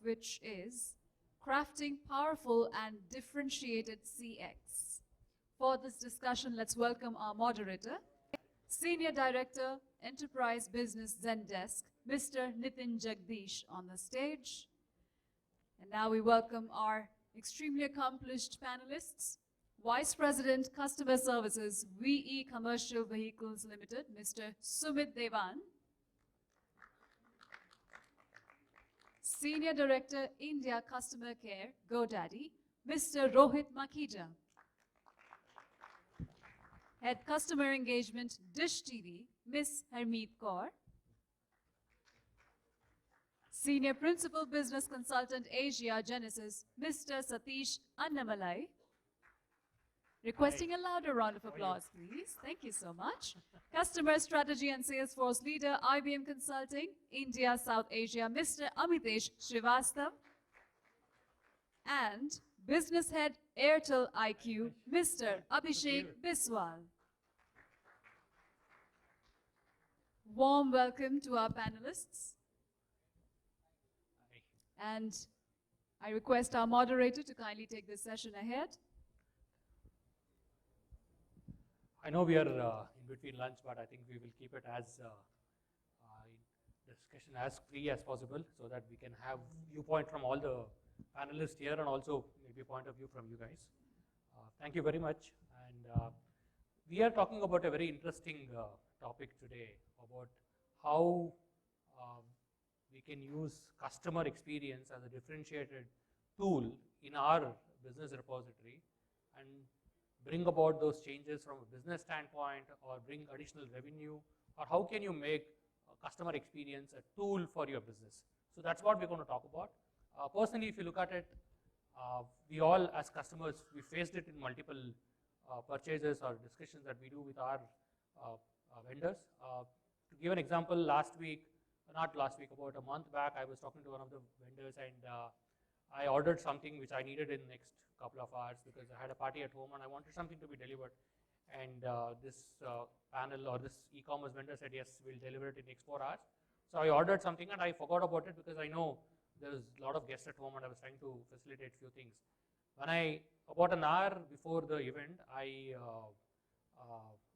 which is crafting powerful and differentiated CX. For this discussion, let's welcome our moderator, Senior Director, Enterprise Business Zendesk, Mr. Nitin Jagdish on the stage. And now we welcome our extremely accomplished panelists, Vice President, Customer Services, 𝗬𝗂𝗵𝗄𝗆 Limited, Mr. Sumit Dewan. Senior Director, India Customer Care, GoDaddy, Mr. Rohit Makhija. Head Customer Engagement, Dish TV, Ms. Harmeet Kaur. Senior Principal Business Consultant, Asia Genesis, Mr. Satish Annamalai. Requesting a louder round of applause, please. Thank you so much. Customer Strategy and Salesforce Leader, IBM Consulting, India, South Asia, Mr. Amitesh Srivastava. And Business Head, Airtel IQ, Mr. Abhishek Biswal. Warm welcome to our panelists. And I request our moderator to kindly take this session ahead. I know we are in between lunch, but I think we will keep it as discussion as free as possible so that we can have viewpoint from all the panelists here and also maybe a point of view from you guys. Thank you very much. And we are talking about a very interesting topic today about how we can use customer experience as a differentiated tool in our business repository and bring about those changes from a business standpoint or bring additional revenue, or how can you make customer experience a tool for your business. So that's what we're going to talk about. Personally, if you look at it, we all as customers, we faced it in multiple purchases or discussions that we do with our vendors. To give an example, about a month back, I was talking to one of the vendors and I ordered something which I needed in the next couple of hours because I had a party at home and I wanted something to be delivered. And this panel or this e-commerce vendor said, yes, we'll deliver it in the next 4 hours. So I ordered something and I forgot about it because I know there was a lot of guests at home and I was trying to facilitate a few things. When about an hour before the event, I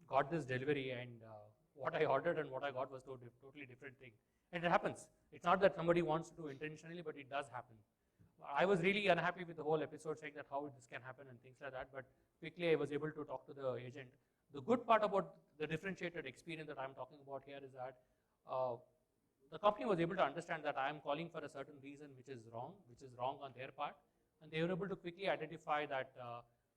got this delivery and what I ordered and what I got was totally different thing. And it happens. It's not that somebody wants to do intentionally, but it does happen. I was really unhappy with the whole episode saying that how this can happen and things like that, but quickly I was able to talk to the agent. The good part about the differentiated experience that I'm talking about here is that the company was able to understand that I am calling for a certain reason which is wrong on their part, and they were able to quickly identify that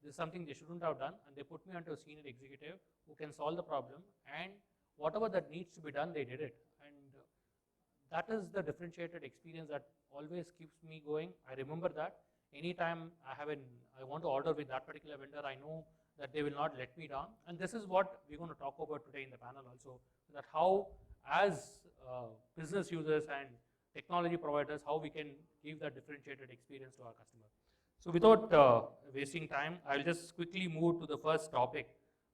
this is something they shouldn't have done, and they put me onto a senior executive who can solve the problem, and whatever that needs to be done, they did it. And that is the differentiated experience that always keeps me going. I remember that. Anytime I want to order with that particular vendor, I know that they will not let me down. And this is what we're going to talk about today in the panel also, that how as business users and technology providers, how we can give that differentiated experience to our customer. So without wasting time, I'll just quickly move to the first topic,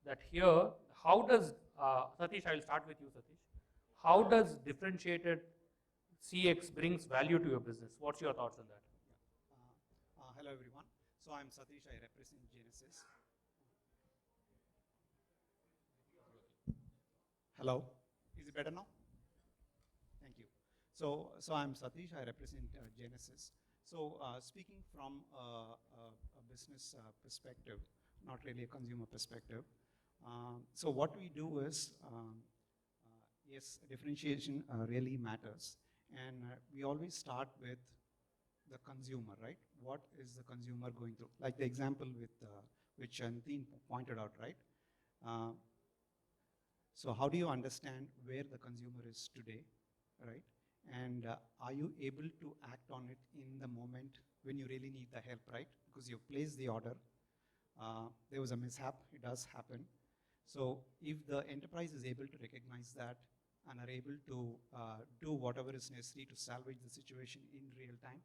that here, how does, Satish, I'll start with you, Satish. How does differentiated CX brings value to your business? What's your thoughts on that? Hello everyone. So I'm Satish, I represent Genesis. Hello, is it better now? Thank you. So I'm Satish, I represent Genesis. So speaking from a business perspective, not really a consumer perspective. So what we do is, yes, differentiation really matters. And we always start with the consumer, right? What is the consumer going through? Like the example with which Nitin pointed out, right? So how do you understand where the consumer is today, right? And are you able to act on it in the moment when you really need the help, right? Because you placed the order, there was a mishap, it does happen. So if the enterprise is able to recognize that and are able to do whatever is necessary to salvage the situation in real time,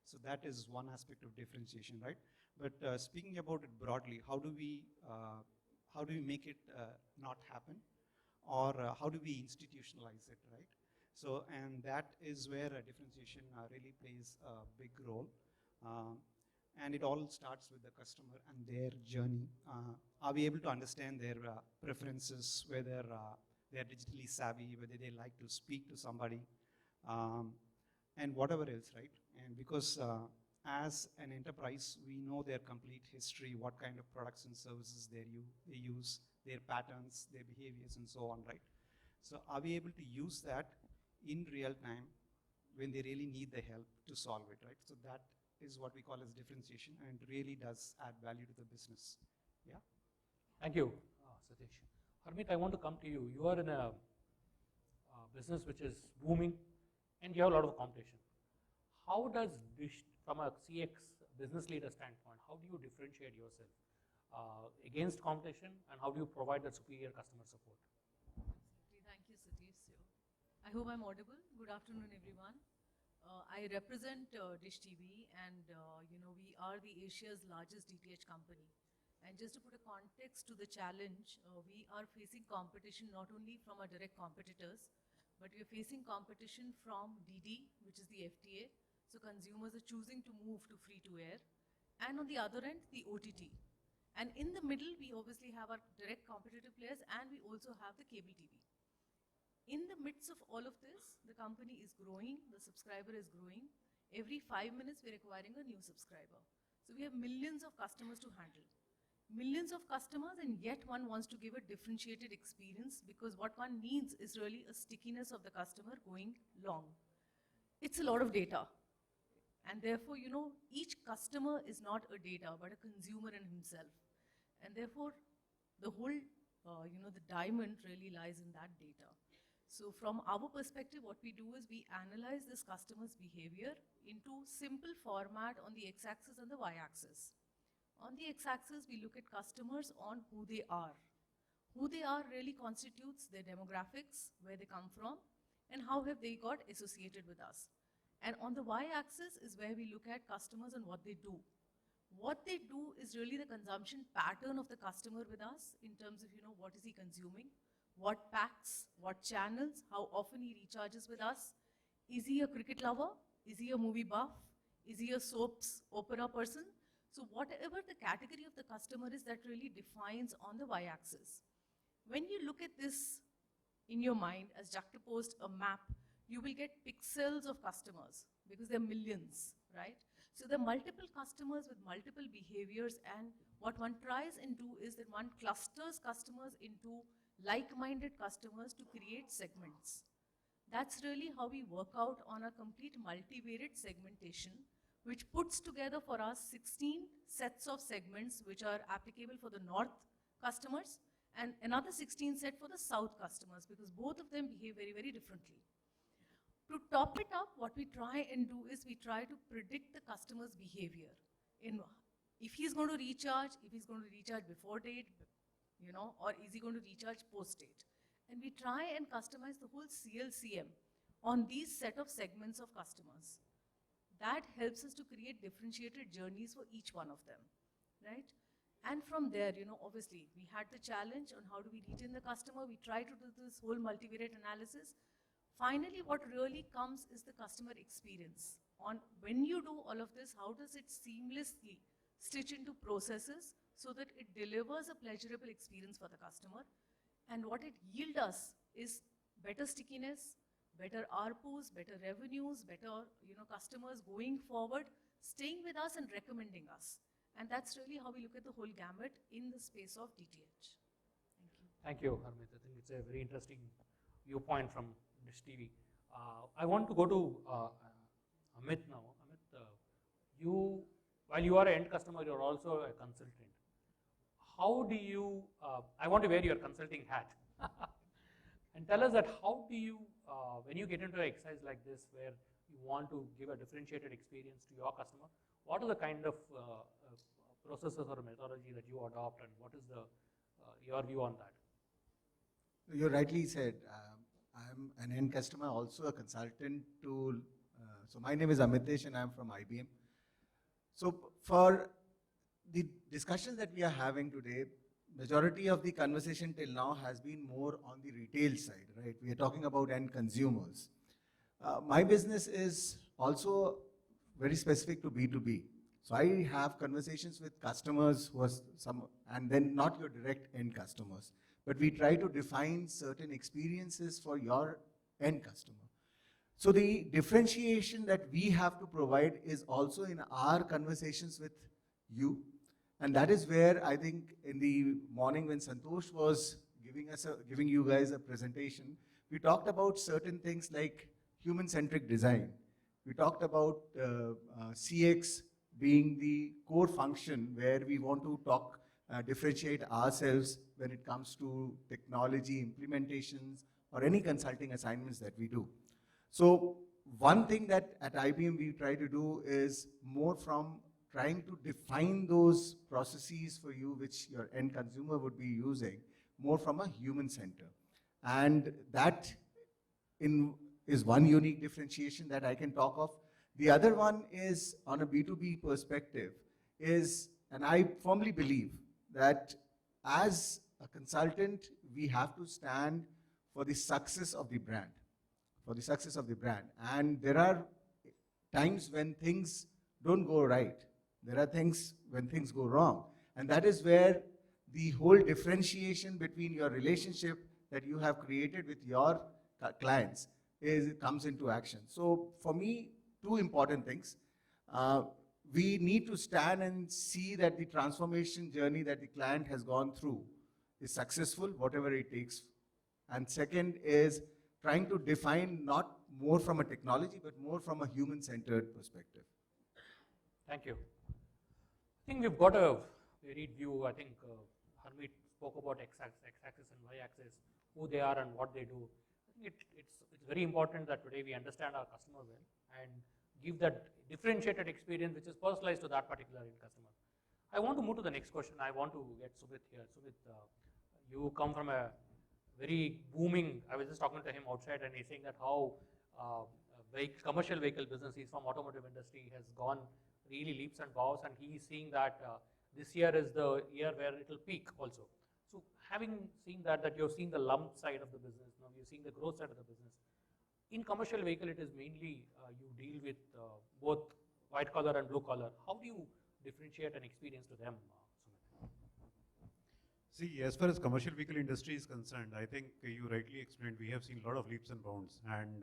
so that is one aspect of differentiation, right? But speaking about it broadly, how do we make it not happen? Or how do we institutionalize it, right? So, and that is where differentiation really plays a big role. And it all starts with the customer and their journey. Are we able to understand their preferences, whether they're digitally savvy, whether they like to speak to somebody, and whatever else, right? And because as an enterprise, we know their complete history, what kind of products and services they use, their patterns, their behaviors, and so on, right? So are we able to use that in real time when they really need the help to solve it, right? So that is what we call as differentiation, and really does add value to the business. Yeah. Thank you, Satish. Harmeet, I want to come to you. You are in a business which is booming, and you have a lot of competition. How does this, from a CX business leader standpoint, how do you differentiate yourself against competition, and how do you provide that superior customer support? Thank you, Satish. I hope I'm audible. Good afternoon, everyone. I represent Dish TV, and we are the Asia's largest DTH company. And just to put a context to the challenge, we are facing competition not only from our direct competitors, but we are facing competition from DD, which is the FTA. So consumers are choosing to move to free-to-air. And on the other end, the OTT. And in the middle, we obviously have our direct competitive players, and we also have the cable TV. In the midst of all of this, the company is growing, the subscriber is growing. Every 5 minutes, we're acquiring a new subscriber. So we have millions of customers to handle. Millions of customers, and yet one wants to give a differentiated experience, because what one needs is really a stickiness of the customer going long. It's a lot of data. And therefore, each customer is not a data, but a consumer in himself. And therefore, the whole, the diamond really lies in that data. So from our perspective, what we do is we analyze this customer's behavior into simple format on the x-axis and the y-axis. On the x-axis, we look at customers on who they are. Who they are really constitutes their demographics, where they come from, and how have they got associated with us. And on the y-axis is where we look at customers and what they do. What they do is really the consumption pattern of the customer with us in terms of, what is he consuming, what packs, what channels, how often he recharges with us. Is he a cricket lover? Is he a movie buff? Is he a soaps opera person? So whatever the category of the customer is, that really defines on the y-axis. When you look at this in your mind as juxtaposed a map, you will get pixels of customers, because there are millions, right? So there are multiple customers with multiple behaviors, and what one tries and do is that one clusters customers into like-minded customers to create segments. That's really how we work out on a complete multivariate segmentation, which puts together for us 16 sets of segments which are applicable for the North customers, and another 16 set for the South customers, because both of them behave very, very differently. To top it up, what we try and do is we try to predict the customer's behavior. If he's going to recharge, if he's going to recharge before date, or is he going to recharge post-date? And we try and customize the whole CLCM on these set of segments of customers. That helps us to create differentiated journeys for each one of them, right? And from there, obviously, we had the challenge on how do we retain the customer. We try to do this whole multivariate analysis. Finally, what really comes is the customer experience. On when you do all of this, how does it seamlessly stitch into processes so that it delivers a pleasurable experience for the customer? And what it yields us is better stickiness, better ARPUs, better revenues, better customers going forward, staying with us and recommending us. And that's really how we look at the whole gamut in the space of DTH. Thank you. Thank you, Harmeet. I think it's a very interesting viewpoint from Dish TV. I want to go to Amit now. Amit, while you are an end customer, you're also a consultant. How do you, I want to wear your consulting hat. And tell us that how do you, when you get into an exercise like this where you want to give a differentiated experience to your customer, what are the kind of processes or methodology that you adopt, and what is your view on that? You rightly said, I'm an end customer, also a consultant to, so my name is Amitesh and I'm from IBM. So for the discussions that we are having today, majority of the conversation till now has been more on the retail side, right? We are talking about end consumers. My business is also very specific to B2B. So I have conversations with customers who are and then not your direct end customers, but we try to define certain experiences for your end customer. So the differentiation that we have to provide is also in our conversations with you. And that is where I think in the morning when Santosh was giving you guys a presentation, we talked about certain things like human-centric design. We talked about CX being the core function where we want to differentiate ourselves when it comes to technology implementations or any consulting assignments that we do. So one thing that at IBM we try to do is more from trying to define those processes for you which your end consumer would be using more from a human center. And that is one unique differentiation that I can talk of. The other one is on a B2B perspective is, and I firmly believe that as a consultant, we have to stand for the success of the brand, And there are times when things don't go right. There are things when things go wrong. And that is where the whole differentiation between your relationship that you have created with your clients comes into action. So for me, two important things. We need to stand and see that the transformation journey that the client has gone through is successful, whatever it takes. And second is trying to define not more from a technology, but more from a human-centered perspective. Thank you. I think we've got a varied view. I think Harmeet spoke about x-axis and y-axis, who they are and what they do. I think it's very important that today we understand our customer well and give that differentiated experience which is personalized to that particular end customer. I want to move to the next question. I want to get Sumit here. Sumit, you come from a very booming, I was just talking to him outside and he's saying that how commercial vehicle business, he's from automotive industry, has gone really leaps and bounds, and he's seeing that this year is the year where it will peak also. So having seen that you're seeing the lump side of the business, now you're seeing the growth side of the business. In commercial vehicle, it is mainly you deal with both white collar and blue collar. How do you differentiate an experience to them, Sumit? See, as far as commercial vehicle industry is concerned, I think you rightly explained, we have seen a lot of leaps and bounds. And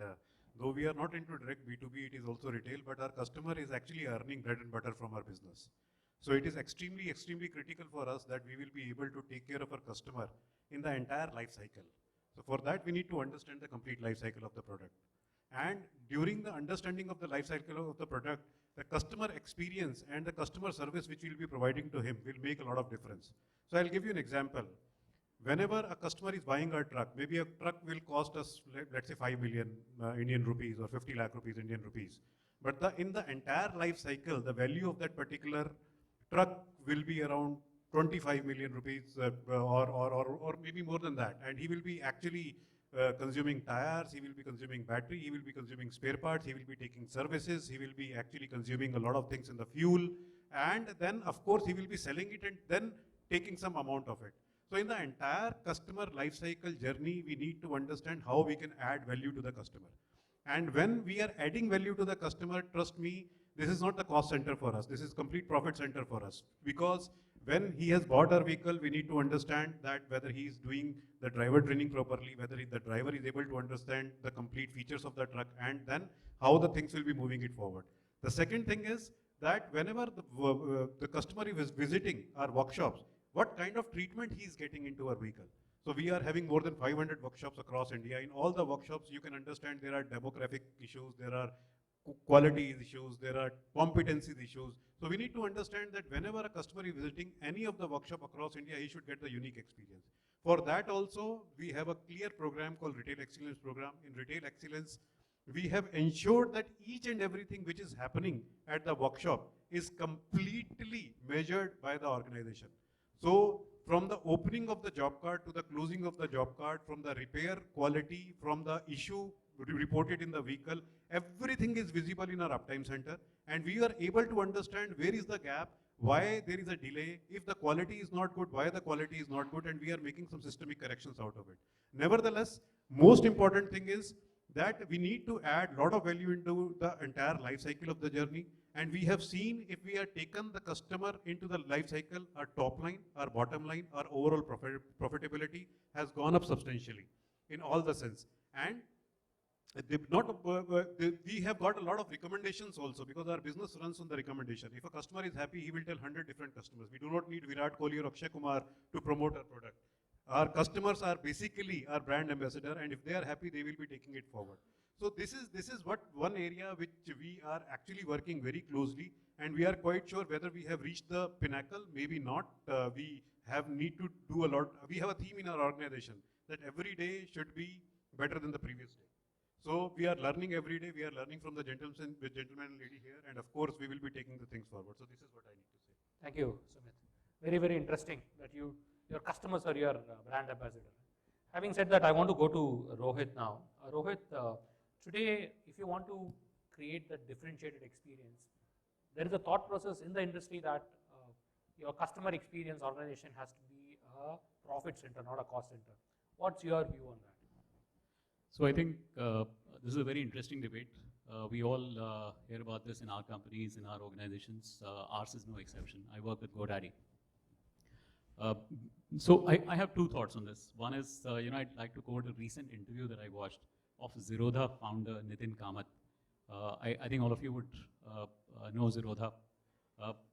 though we are not into direct B2B, it is also retail, but our customer is actually earning bread and butter from our business. So it is extremely, extremely critical for us that we will be able to take care of our customer in the entire life cycle. So for that, we need to understand the complete life cycle of the product. And during the understanding of the life cycle of the product, the customer experience and the customer service which we'll be providing to him will make a lot of difference. So I'll give you an example. Whenever a customer is buying a truck, maybe a truck will cost us, let's say 5 million Indian rupees or 50 lakh rupees Indian rupees. But in the entire life cycle, the value of that particular truck will be around 25 million rupees or maybe more than that. And he will be actually consuming tires, he will be consuming battery, he will be consuming spare parts, he will be taking services, he will be actually consuming a lot of things in the fuel. And then, of course, he will be selling it and then taking some amount of it. So in the entire customer life cycle journey, we need to understand how we can add value to the customer. And when we are adding value to the customer, trust me, this is not the cost center for us. This is complete profit center for us. Because when he has bought our vehicle, we need to understand that whether he is doing the driver training properly, whether the driver is able to understand the complete features of the truck, and then how the things will be moving it forward. The second thing is that whenever the customer is visiting our workshops, what kind of treatment he is getting into our vehicle. So we are having more than 500 workshops across India. In all the workshops, you can understand there are demographic issues, there are quality issues, there are competencies issues. So we need to understand that whenever a customer is visiting any of the workshop across India, he should get the unique experience. For that also, we have a clear program called Retail Excellence Program. In Retail Excellence, we have ensured that each and everything which is happening at the workshop is completely measured by the organization. So from the opening of the job card to the closing of the job card, from the repair quality, from the issue reported in the vehicle, everything is visible in our uptime center, and we are able to understand where is the gap, why there is a delay, if the quality is not good, why the quality is not good, and we are making some systemic corrections out of it. Nevertheless, most important thing is that we need to add a lot of value into the entire life cycle of the journey. And we have seen if we have taken the customer into the life cycle, our top line, our bottom line, our overall profitability has gone up substantially in all the sense. And we have got a lot of recommendations also, because our business runs on the recommendation. If a customer is happy, he will tell 100 different customers. We do not need Virat Kohli or 𝗓𝗃𝗄𝗧 to promote our product. Our customers are basically our brand ambassador, and if they are happy, they will be taking it forward. So this is what one area which we are actually working very closely, and we are quite sure whether we have reached the pinnacle, maybe not. We need to do a lot. We have a theme in our organization that every day should be better than the previous day. So we are learning every day. We are learning from the gentleman and lady here, and of course we will be taking the things forward. So this is what I need to say. Thank you, Sumit. Very, very interesting that your customers are your brand ambassador. Having said that, I want to go to Rohit now. Rohit, today, if you want to create that differentiated experience, there is a thought process in the industry that your customer experience organization has to be a profit center, not a cost center. What's your view on that? So I think this is a very interesting debate. We all hear about this in our companies, in our organizations. Ours is no exception. I work with GoDaddy. So I have two thoughts on this. One is, I'd like to quote a recent interview that I watched of 𝗧𝗵𝗳𝗃 founder Nitin Kamath. I think all of you would know 𝗧𝗵𝗳𝗃.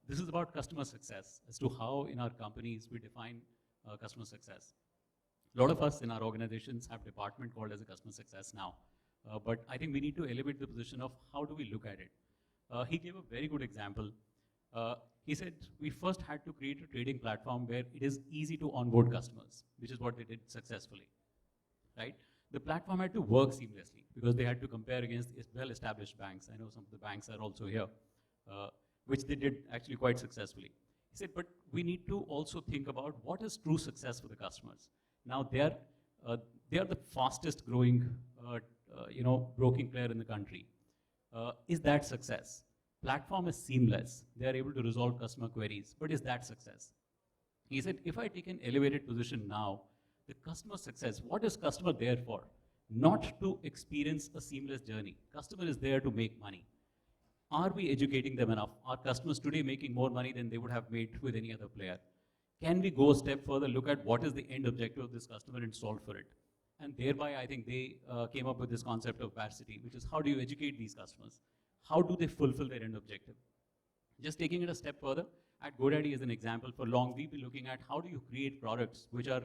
This is about customer success, as to how in our companies we define customer success. A lot of us in our organizations have a department called as a customer success now. But I think we need to elevate the position of how do we look at it. He gave a very good example. He said, we first had to create a trading platform where it is easy to onboard customers, which is what they did successfully, right? The platform had to work seamlessly because they had to compare against well-established banks. I know some of the banks are also here, which they did actually quite successfully. He said, but we need to also think about what is true success for the customers. Now they are the fastest growing, broking player in the country. Is that success? Platform is seamless. They are able to resolve customer queries, but is that success? He said, if I take an elevated position now, the customer success, what is customer there for? Not to experience a seamless journey. Customer is there to make money. Are we educating them enough? Are customers today making more money than they would have made with any other player? Can we go a step further, look at what is the end objective of this customer and solve for it? And thereby, I think they came up with this concept of 𝗬𝗂𝗐𝗍, which is how do you educate these customers? How do they fulfill their end objective? Just taking it a step further, at GoDaddy as an example, for long we've been looking at how do you create products which are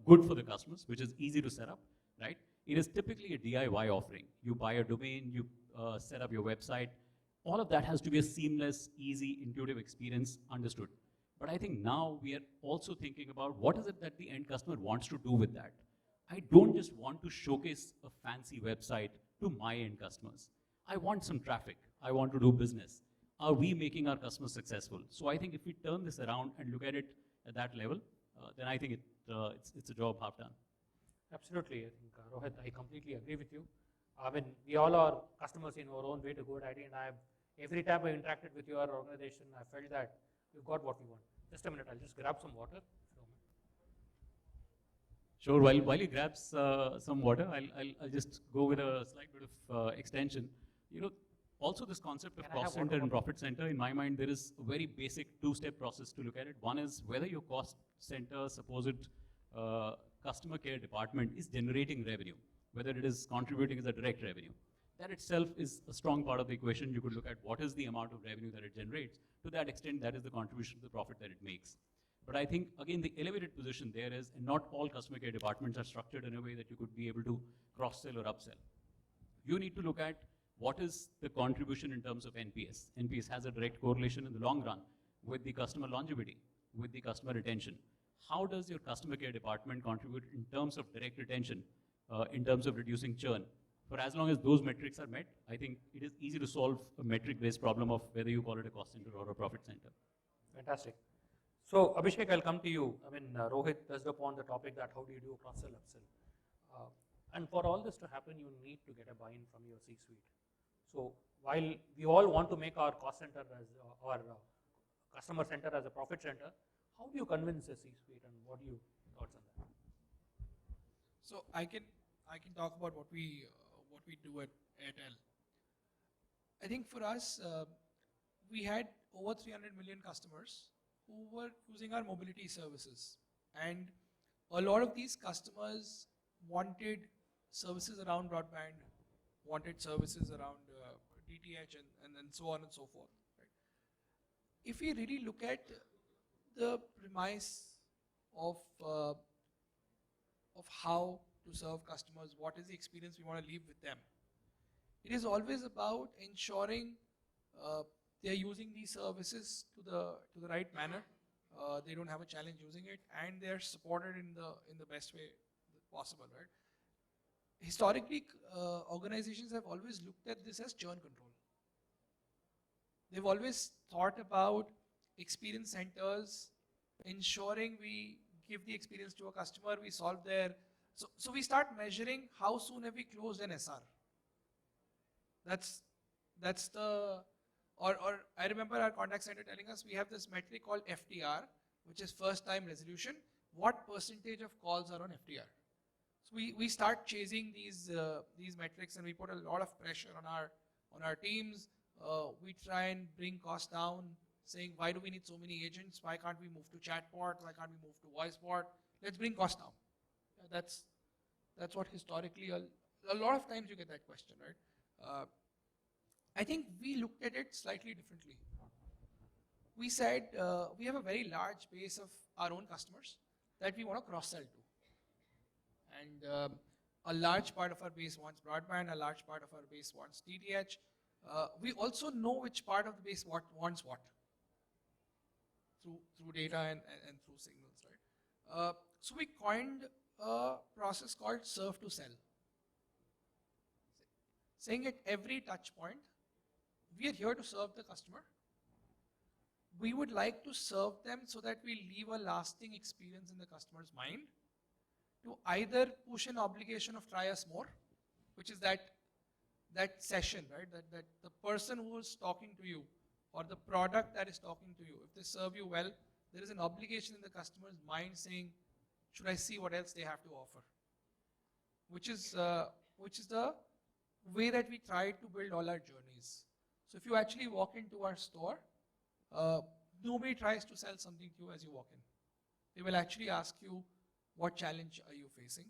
good for the customers, which is easy to set up, right? It is typically a DIY offering. You buy a domain, you set up your website. All of that has to be a seamless, easy, intuitive experience, understood. But I think now we are also thinking about what is it that the end customer wants to do with that. I don't just want to showcase a fancy website to my end customers. I want some traffic. I want to do business. Are we making our customers successful? So I think if we turn this around and look at it at that level, then I think it's a job half done. Absolutely. I think, Rohit, I completely agree with you. I mean, we all are customers in our own way to GoDaddy, and every time I interacted with your organization, I felt that we've got what we want. Just a minute, I'll just grab some water. Sure, while he grabs some water, I'll just go with a slight bit of extension. Also this concept of cost center and profit center, in my mind, there is a very basic two-step process to look at it. One is whether your cost center, supposed customer care department is generating revenue, whether it is contributing as a direct revenue. That itself is a strong part of the equation. You could look at what is the amount of revenue that it generates. To that extent, that is the contribution to the profit that it makes. But I think, again, the elevated position there is, and not all customer care departments are structured in a way that you could be able to cross-sell or upsell. You need to look at what is the contribution in terms of NPS. NPS has a direct correlation in the long run with the customer longevity, with the customer retention. How does your customer care department contribute in terms of direct retention, in terms of reducing churn? For as long as those metrics are met, I think it is easy to solve a metric-based problem of whether you call it a cost center or a profit center. Fantastic. So, Abhishek, I'll come to you. I mean, Rohit touched upon the topic that how do you do a cross-sell, upsell. And for all this to happen, you need to get a buy-in from your C-suite. So, while we all want to make our cost center as our customer center as a profit center, how do you convince the C-suite, and what are your thoughts on that? So I can talk about what what we do at Airtel. I think for us, we had over 300 million customers who were using our mobility services. And a lot of these customers wanted services around broadband, wanted services around DTH and so on and so forth. Right? If we really look at the premise of how to serve customers, what is the experience we want to leave with them, it is always about ensuring they are using these services to the right manner. They don't have a challenge using it, and they are supported in the best way possible. Right? Historically, organizations have always looked at this as churn control. They've always thought about experience centers, ensuring we give the experience to a customer, we solve their. So we start measuring how soon have we closed an SR. That's the, or I remember our contact center telling us we have this metric called FTR, which is first time resolution. What percentage of calls are on FTR? So we start chasing these metrics, and we put a lot of pressure on our teams. We try and bring costs down, saying why do we need so many agents? Why can't we move to chatbot? Why can't we move to voicebot? Let's bring costs down. That's what historically a lot of times you get that question, right? I think we looked at it slightly differently. We said we have a very large base of our own customers that we want to cross-sell to. And a large part of our base wants broadband, a large part of our base wants DTH. We also know which part of the base wants what through data and through signals, right? So we coined a process called serve to sell, saying at every touch point, we are here to serve the customer. We would like to serve them so that we leave a lasting experience in the customer's mind, to either push an obligation of try us more, which is that session, right? That the person who is talking to you or the product that is talking to you, if they serve you well, there is an obligation in the customer's mind saying, should I see what else they have to offer? Which is the way that we try to build all our journeys. So if you actually walk into our store, nobody tries to sell something to you as you walk in. They will actually ask you, what challenge are you facing?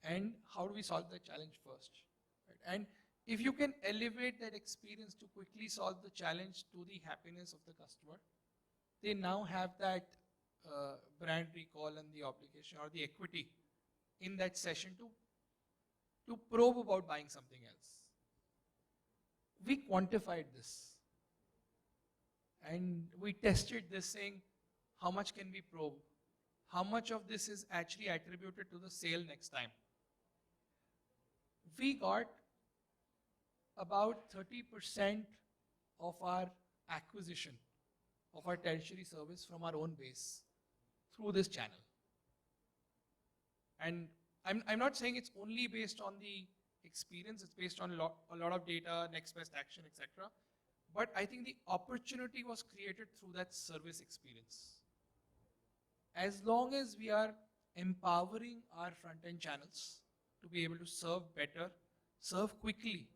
And how do we solve that challenge first? Right? And if you can elevate that experience to quickly solve the challenge to the happiness of the customer, they now have that brand recall and the obligation or the equity in that session to probe about buying something else. We quantified this. And we tested this, saying, how much can we probe? How much of this is actually attributed to the sale next time? We got about 30% of our acquisition of our tertiary service from our own base through this channel. And I'm not saying it's only based on the experience, it's based on a lot of data, next best action, etc. But I think the opportunity was created through that service experience. As long as we are empowering our front-end channels to be able to serve better, serve quickly,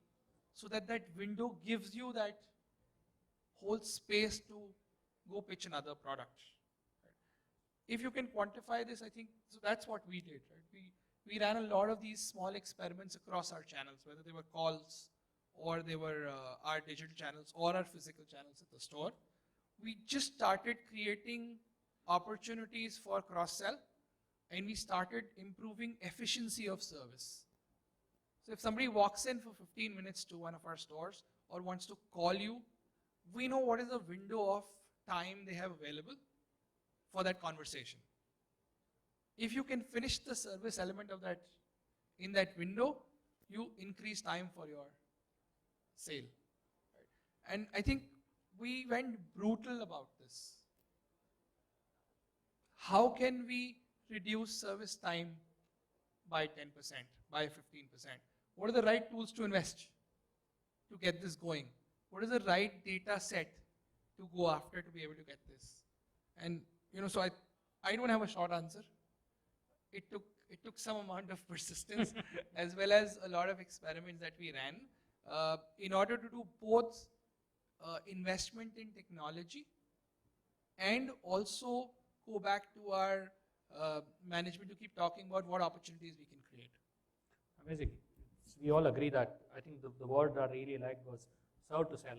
so that window gives you that whole space to go pitch another product. Right? If you can quantify this, I think, so that's what we did. Right? We ran a lot of these small experiments across our channels, whether they were calls or they were our digital channels or our physical channels at the store. We just started creating opportunities for cross-sell, and we started improving efficiency of service. So if somebody walks in for 15 minutes to one of our stores or wants to call you, we know what is the window of time they have available for that conversation. If you can finish the service element of that in that window, you increase time for your sale. Right? And I think we went brutal about this. How can we reduce service time by 10%, by 15%? What are the right tools to invest to get this going? What is the right data set to go after to be able to get this? And so I don't have a short answer. It took took some amount of persistence as well as a lot of experiments that we ran in order to do both investment in technology and also go back to our management to keep talking about what opportunities we can create. Amazing. We all agree that I think the word I really liked was serve to sell.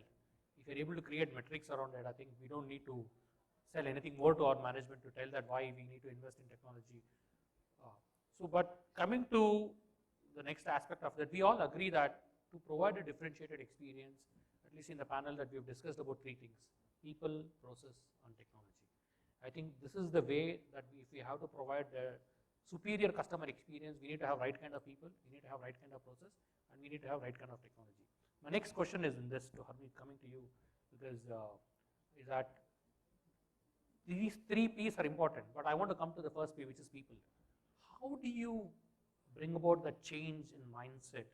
If you're able to create metrics around it, I think we don't need to sell anything more to our management to tell that why we need to invest in technology. But coming to the next aspect of that, we all agree that to provide a differentiated experience, at least in the panel that we've discussed about three things: people, process, and technology. I think this is the way that if we have to provide a superior customer experience, we need to have right kind of people, we need to have right kind of process, and we need to have right kind of technology. My next question is in this to Harmeet, coming to you, because is that these three P's are important, but I want to come to the first P, which is people. How do you bring about that change in mindset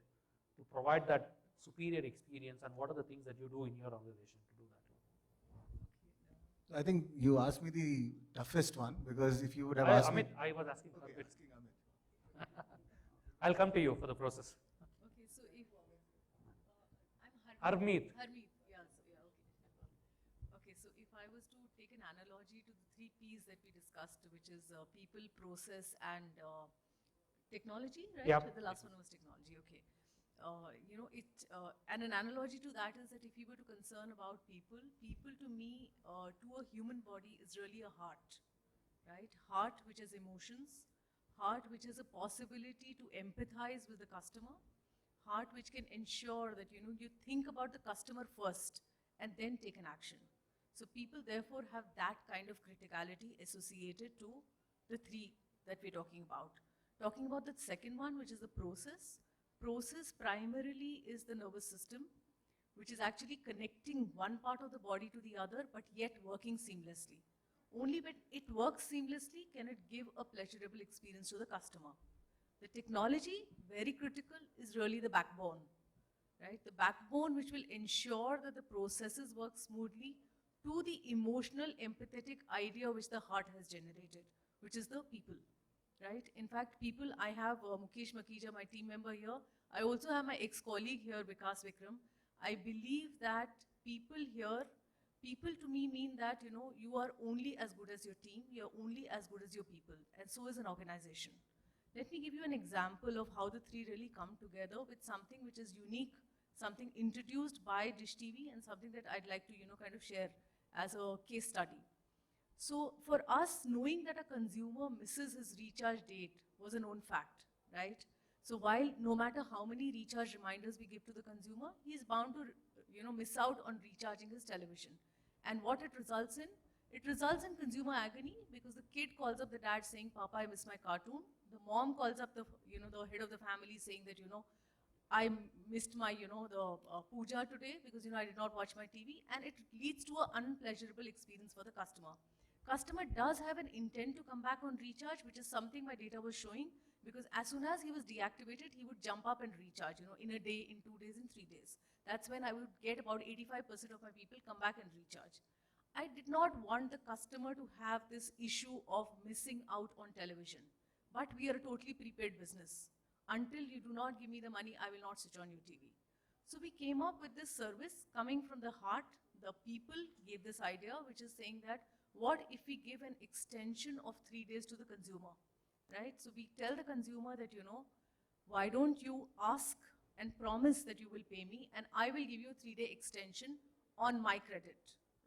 to provide that superior experience, and what are the things that you do in your organization to do that? I think you asked me the toughest one, because if you would have asked Amit, me... I was asking for Okay, Amit. asking Amit. I'll come to you for the process. Okay, so if I'm Harmeet. Harmeet, yeah, so yeah, okay. Okay, so if I was to take an analogy to the three P's that we discussed, which is people, process, and technology, right? Yeah. The last one was technology. Okay. And an analogy to that is that if you were to concern about people to me, to a human body is really a heart, right? Heart which has emotions, heart which has a possibility to empathize with the customer, heart which can ensure that, you think about the customer first and then take an action. So people therefore have that kind of criticality associated to the three that we're talking about. Talking about the second one, which is the process. Process primarily is the nervous system, which is actually connecting one part of the body to the other, but yet working seamlessly. Only when it works seamlessly can it give a pleasurable experience to the customer. The technology, very critical, is really the backbone, right? The backbone which will ensure that the processes work smoothly to the emotional, empathetic idea which the heart has generated, which is the people. Right? In fact, people, I have Mukesh Makhija, my team member here. I also have my ex-colleague here, 𝗍𝗵𝗂𝗃. I believe that people to me mean that, you are only as good as your team, you're only as good as your people, and so is an organization. Let me give you an example of how the three really come together with something which is unique, something introduced by Dish TV, and something that I'd like to, kind of share as a case study. So for us, knowing that a consumer misses his recharge date was a known fact, right? So while no matter how many recharge reminders we give to the consumer, he is bound to, miss out on recharging his television. And what it results in? It results in consumer agony, because the kid calls up the dad saying, "Papa, I miss my cartoon." The mom calls up the, the head of the family saying that, I missed my, the puja today because, I did not watch my TV, and it leads to an unpleasurable experience for the customer. Customer does have an intent to come back on recharge, which is something my data was showing, because as soon as he was deactivated, he would jump up and recharge, in a day, in 2 days, in 3 days. That's when I would get about 85% of my people come back and recharge. I did not want the customer to have this issue of missing out on television. But we are a totally prepaid business. Until you do not give me the money, I will not switch on your TV. So we came up with this service coming from the heart. The people gave this idea, which is saying that, what if we give an extension of 3 days to the consumer, right? So we tell the consumer that, why don't you ask and promise that you will pay me, and I will give you a 3-day extension on my credit,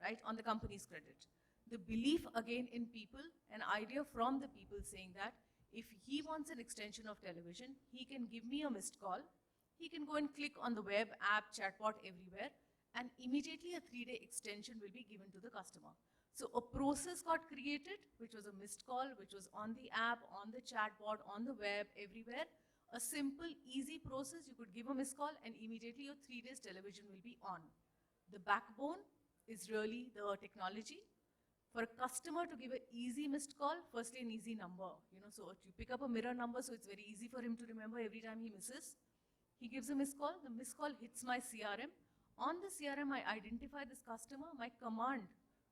right? On the company's credit. The belief again in people, an idea from the people saying that if he wants an extension of television, he can give me a missed call. He can go and click on the web, app, chatbot, everywhere, and immediately a 3-day extension will be given to the customer. So a process got created, which was a missed call, which was on the app, on the chatbot, on the web, everywhere. A simple, easy process. You could give a missed call and immediately your 3 days television will be on. The backbone is really the technology. For a customer to give an easy missed call, firstly an easy number. So you pick up a mirror number, so it's very easy for him to remember every time he misses. He gives a missed call. The missed call hits my CRM. On the CRM, I identify this customer. My command,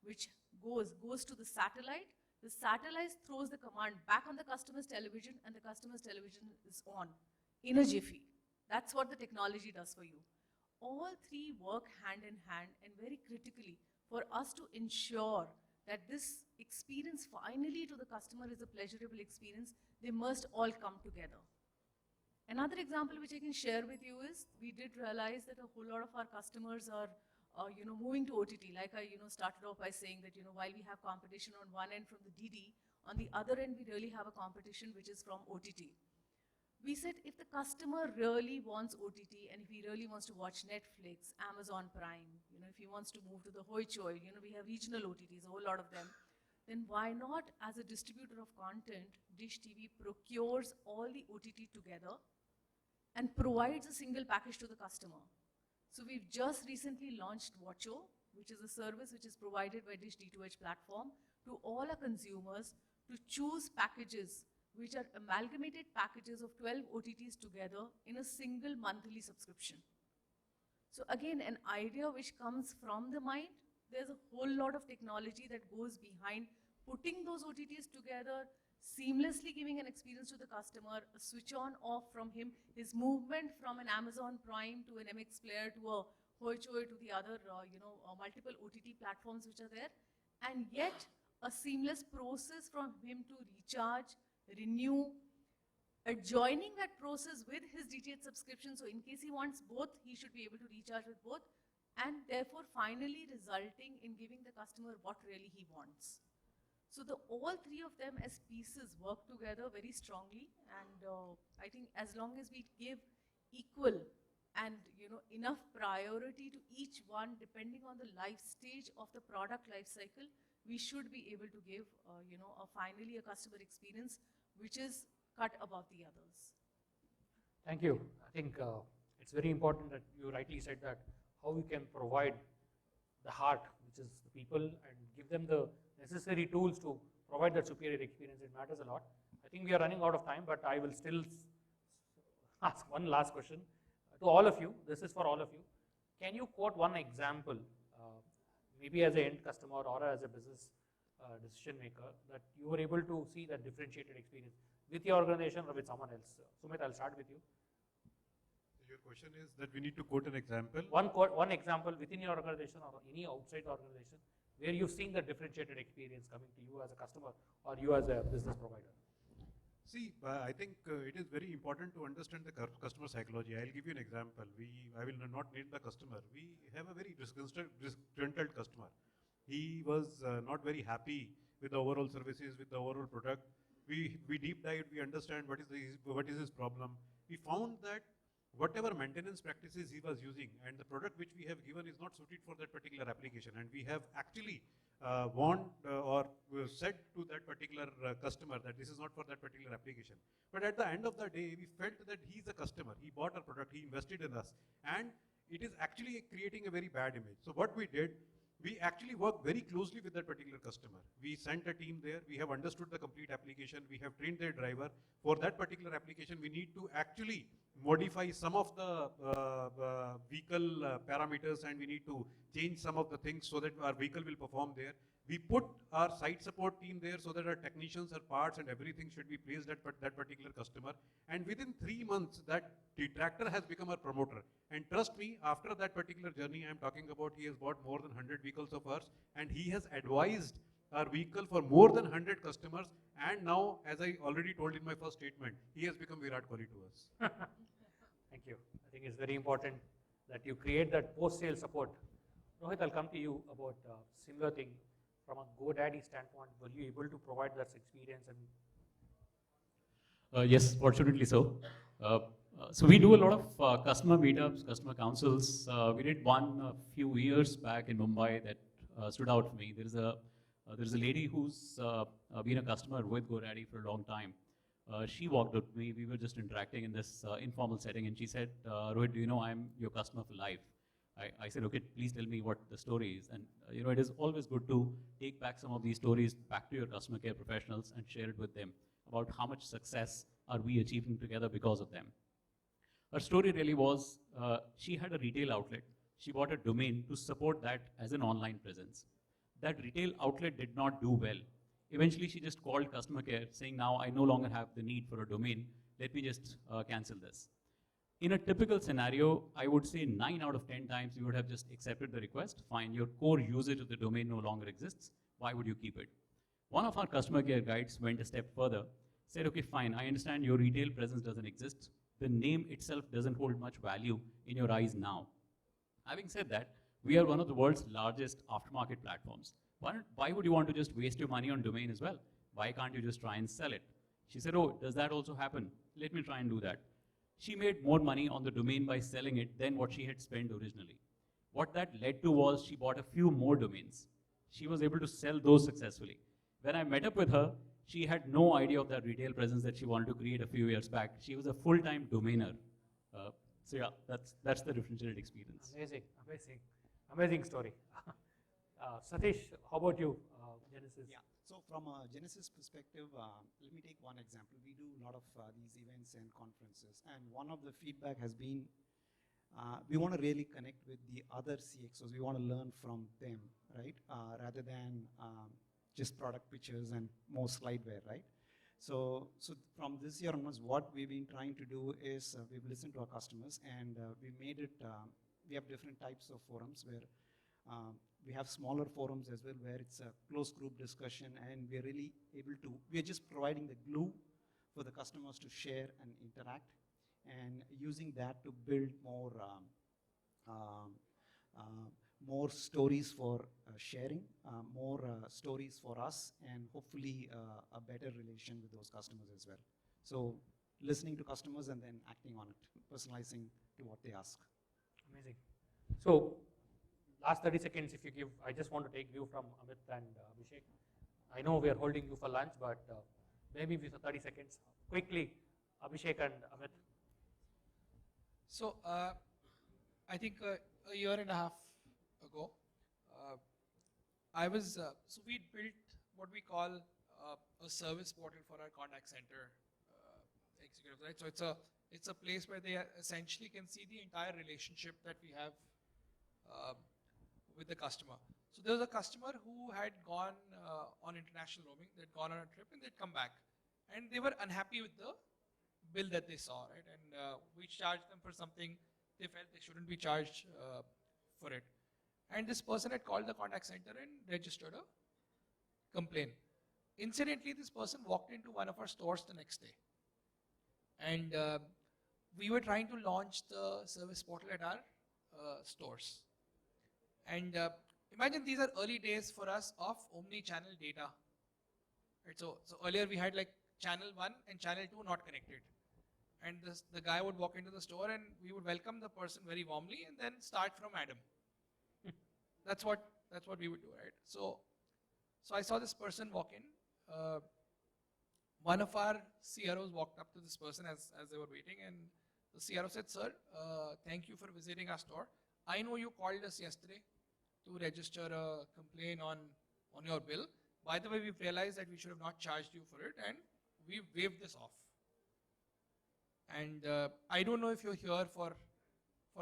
which goes to the satellite. the satellite throws the command back on the customer's television, and the customer's television is on in a jiffy. That's what the technology does for you. All three work hand in hand and very critically for us to ensure that this experience finally to the customer is a pleasurable experience. They must all come together. Another example which I can share with you is we did realize that a whole lot of our customers are moving to OTT. Like I started off by saying that while we have competition on one end from the DD, on the other end we really have a competition which is from OTT. We said if the customer really wants OTT and if he really wants to watch Netflix, Amazon Prime, if he wants to move to the 𝗧𝗿𝗄𝗆, we have regional OTTs, a whole lot of them, then why not, as a distributor of content, Dish TV procures all the OTT together and provides a single package to the customer. So we've just recently launched 𝗬𝗺𝗄𝗆, which is a service which is provided by Dish D2H platform to all our consumers to choose packages which are amalgamated packages of 12 OTTs together in a single monthly subscription. So again, an idea which comes from the mind. There's a whole lot of technology that goes behind putting those OTTs together, seamlessly giving an experience to the customer, a switch on off from him, his movement from an Amazon Prime to an MX player to a 𝗬𝗺𝗄𝗆 to the other multiple OTT platforms which are there, and yet a seamless process from him to recharge, renew, adjoining that process with his DTH subscription, so in case he wants both, he should be able to recharge with both, and therefore finally resulting in giving the customer what really he wants. So all three of them as pieces work together very strongly, and I think as long as we give equal and enough priority to each one depending on the life stage of the product life cycle, we should be able to give finally a customer experience which is cut above the others. Thank you. I think it's very important that you rightly said that how we can provide the heart, which is the people, and give them the necessary tools to provide that superior experience. It matters a lot. I think we are running out of time, but I will still ask one last question to all of you. This is for all of you. Can you quote one example, maybe as an end customer or as a business decision maker, that you were able to see that differentiated experience with your organization or with someone else? Sumit, I'll start with you. Your question is that we need to quote an example? One example within your organization or any outside organization where you've seen the differentiated experience coming to you as a customer or you as a business provider. See, I think it is very important to understand the customer psychology. I'll give you an example. I will not name the customer. We have a very disgruntled customer. He was not very happy with the overall services, with the overall product. We deep dive, we understand what is his problem. We found that whatever maintenance practices he was using and the product which we have given is not suited for that particular application, and we have actually warned or said to that particular customer that this is not for that particular application. But at the end of the day, we felt that he is a customer, he bought our product, he invested in us, and it is actually creating a very bad image. So what we did, we actually worked very closely with that particular customer. We sent a team there, we have understood the complete application, we have trained their driver. For that particular application, we need to actually modify some of the vehicle parameters, and we need to change some of the things so that our vehicle will perform there. We put our site support team there so that our technicians, our parts and everything should be placed at that particular customer. And within 3 months, that the tractor has become our promoter. And trust me, after that particular journey I'm talking about, he has bought more than 100 vehicles of ours, and he has advised our vehicle for more than 100 customers. And now, as I already told in my first statement, he has become 𝗍𝗵𝗇 to us. Thank you. I think it's very important that you create that post-sale support. Rohit, I'll come to you about similar thing. From a GoDaddy standpoint, were you able to provide that experience? And yes, fortunately so. So we do a lot of customer meetups, customer councils. We did one a few years back in Mumbai that stood out for me. There's a lady who's been a customer with GoDaddy for a long time. She walked up to me. We were just interacting in this informal setting, and she said, "Rohit, do you know I'm your customer for life?" I said, "Okay, please tell me what the story is." And it is always good to take back some of these stories back to your customer care professionals and share it with them about how much success are we achieving together because of them. Her story really was, she had a retail outlet. She bought a domain to support that as an online presence. That retail outlet did not do well. Eventually, she just called customer care saying, now I no longer have the need for a domain. Let me just cancel this. In a typical scenario, I would say 9 out of 10 times you would have just accepted the request. Fine, your core usage of the domain no longer exists. Why would you keep it? One of our customer care guides went a step further, said, okay, fine, I understand your retail presence doesn't exist. The name itself doesn't hold much value in your eyes now. Having said that, we are one of the world's largest aftermarket platforms. Why would you want to just waste your money on domain as well? Why can't you just try and sell it? She said, oh, does that also happen? Let me try and do that. She made more money on the domain by selling it than what she had spent originally. What that led to was she bought a few more domains. She was able to sell those successfully. When I met up with her, she had no idea of that retail presence that she wanted to create a few years back. She was a full-time domainer. So yeah, that's the differentiated experience. Amazing story. Satish, how about you, Genesis? Yeah. So from a Genesis perspective, let me take one example. We do a lot of these events and conferences, and one of the feedback has been we want to really connect with the other CXOs. We want to learn from them, right? Rather than just product pictures and more slideware, right? So from this year onwards, what we've been trying to do is we've listened to our customers, and we made it. We have different types of forums where we have smaller forums as well, where it's a closed group discussion, and we're really able to. We're just providing the glue for the customers to share and interact, and using that to build more stories for sharing, more stories for us, and hopefully a better relation with those customers as well. So listening to customers and then acting on it, personalizing to what they ask. Amazing. So last 30 seconds, if you give, I just want to take view from Amit and Abhishek. I know we are holding you for lunch, but maybe for 30 seconds, quickly, Abhishek and Amit. So I think a year and a half ago, so we built what we call a service portal for our contact center executives, right? So it's a place where they essentially can see the entire relationship that we have with the customer. So there was a customer who had gone on international roaming, they'd gone on a trip and they'd come back. And they were unhappy with the bill that they saw, right? And we charged them for something they felt they shouldn't be charged for it. And this person had called the contact center and registered a complaint. Incidentally, this person walked into one of our stores the next day. And we were trying to launch the service portal at our stores. And imagine these are early days for us of omni-channel data. Right? So earlier we had like channel 1 and channel 2 not connected. And the guy would walk into the store and we would welcome the person very warmly and then start from Adam. That's what we would do, right? So I saw this person walk in. One of our CROs walked up to this person as they were waiting, and the CRO said, "Sir, thank you for visiting our store. I know you called us yesterday to register a complaint on your bill. By the way, we've realized that we should have not charged you for it, and we've waived this off. And I don't know if you're here for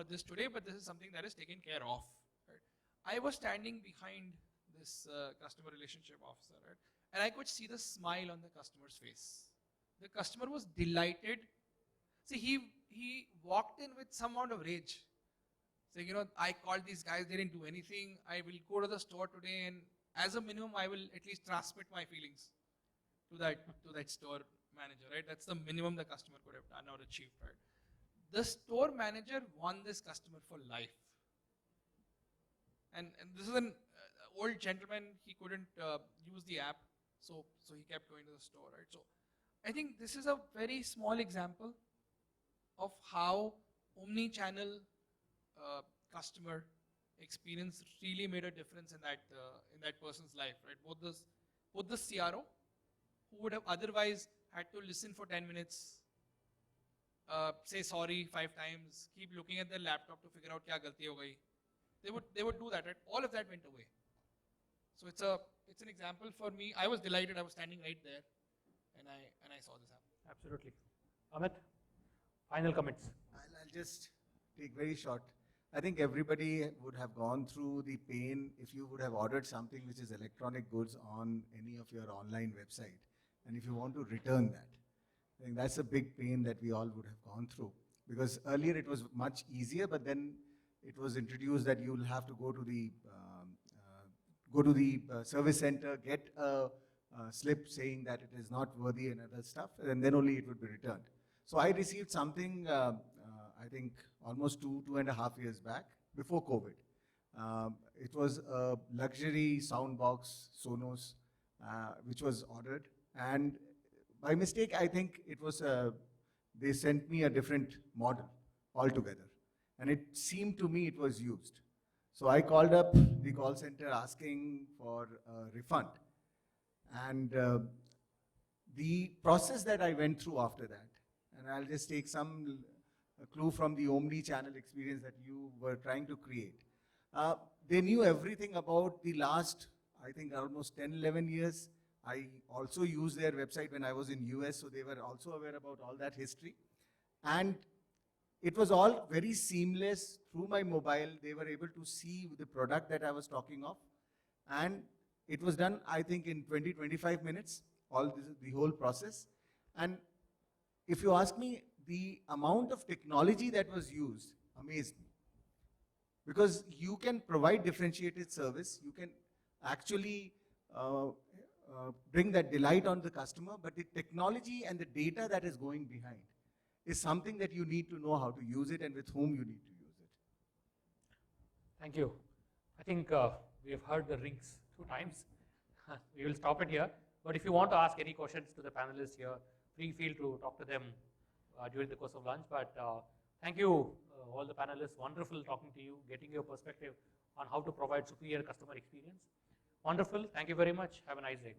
this today, but this is something that is taken care of." Right? I was standing behind this customer relationship officer, right? And I could see the smile on the customer's face. The customer was delighted. See, he walked in with some amount of rage. Saying, I called these guys, they didn't do anything. I will go to the store today, and as a minimum, I will at least transmit my feelings to that store manager, right? That's the minimum the customer could have done or achieved, right? The store manager won this customer for life. And this is an old gentleman, he couldn't use the app, so he kept going to the store, right? So I think this is a very small example of how omni-channel customer experience really made a difference in that person's life, right? Both the CRO, who would have otherwise had to listen for 10 minutes, say sorry 5 times, keep looking at their laptop to figure out kya galti ho gayi. They would do that, right? All of that went away. So it's an example for me. I was delighted. I was standing right there, and I saw this happen. Absolutely. Amit, final comments. I'll just take very short. I think everybody would have gone through the pain if you would have ordered something which is electronic goods on any of your online website, and if you want to return that. I think that's a big pain that we all would have gone through, because earlier it was much easier, but then it was introduced that you'll have to go to the service center, get a slip saying that it is not worthy and other stuff, and then only it would be returned. So I received something, I think almost 2.5 years back, before COVID. It was a luxury sound box, Sonos, which was ordered, and by mistake, I think it was, they sent me a different model altogether, and it seemed to me it was used. So I called up the call center asking for a refund, and the process that I went through after that, and I'll just take some clue from the omni-channel experience that you were trying to create. They knew everything about the last, I think, almost 10, 11 years. I also used their website when I was in US, so they were also aware about all that history. And it was all very seamless through my mobile. They were able to see the product that I was talking of. And it was done, I think, in 20, 25 minutes, the whole process. And if you ask me, the amount of technology that was used amazed me. Because you can provide differentiated service, you can actually bring that delight on the customer, but the technology and the data that is going behind is something that you need to know how to use it and with whom you need to use it. Thank you. I think we have heard the rings 2 times. We will stop it here. But if you want to ask any questions to the panelists here, feel free to talk to them during the course of lunch. But thank you, all the panelists. Wonderful talking to you, getting your perspective on how to provide superior customer experience. Wonderful. Thank you very much. Have a nice day.